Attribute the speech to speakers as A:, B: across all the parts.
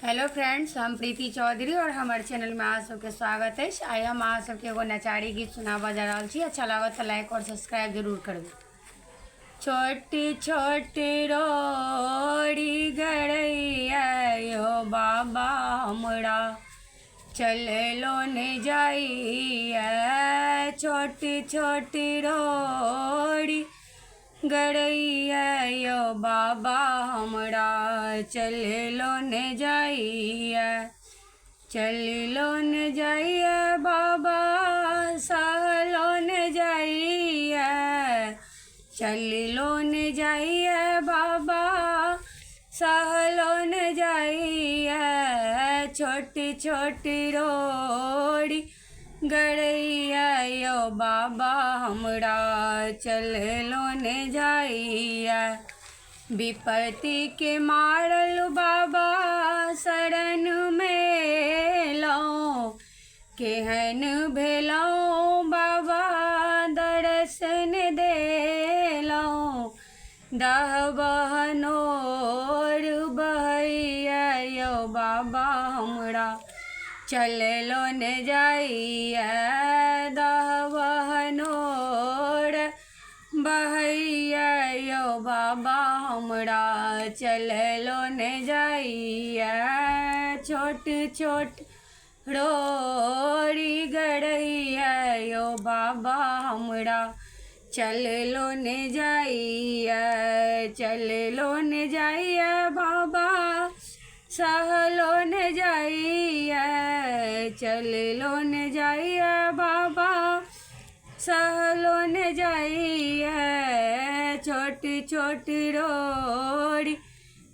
A: Hello friends, हम प्रीति चौधरी और हमारे चैनल में आप सबके स्वागत है। आई हम आप सबके एगो नचारी गीत सुनावा जा रहा छी। अच्छा लगा तो लाइक और सब्सक्राइब जरूर करबे। छोटी छोटी रोड़ी गड़ैया यो बाबा हमरा चलो ने जाइए। छोटी छोटी रोड़ी गड़ैया यो बाबा हमरा चलो ने जाइए। चलो ने जाइए बाबा सहलो ने जाइए। चलो ने जाइए बाबा सहलो ने जाइए। छोटी छोटी रोड़ी गड़ैया यो बाबा हमरा चलो ने जाइए। विपत्ति के मारल बाबा शरण में लो। केहन भेलो बाबा दर्शन देलो। दहबहनोर बहैया यो बाबा हमरा चलो ने जाइए। दहबहनोर बहैया यो बाबा हमरा चलो ने जाइए। छोट छोट रोड़ी गड़ैया यो बाबा हमरा चलो ने जाइए। चलो ने जाइए बाबा सहलो ने जाइए। चलो ने जाइए बाबा सहलो ने जाइए। छोटी छोटी रोड़ी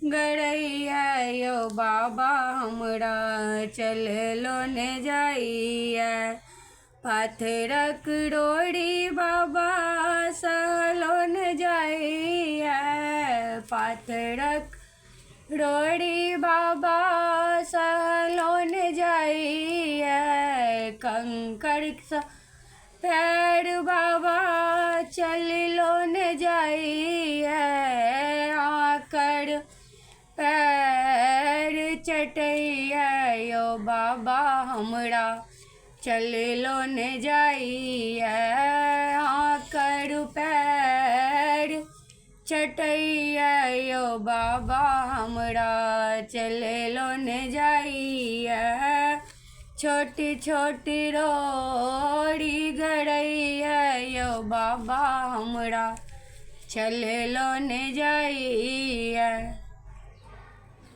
A: गड़ैया यो बाबा हमरा चलो ने जाइए। पत्थरक रोड़ी बाबा सहलो ने जाइए। पत्थरक रोड़ी बाबा सहलो ने जाइए। कंकड़ पैर बाबा चलो ने जाइए। आकर पैर चटैया यो बाबा हमरा चलो ने जाइए। आकर पैर चटैया यो बाबा हमरा चलो ने जाइए। छोटी छोटी रोड़ी गड़ैया यो बाबा हमरा चलो ने जाइए।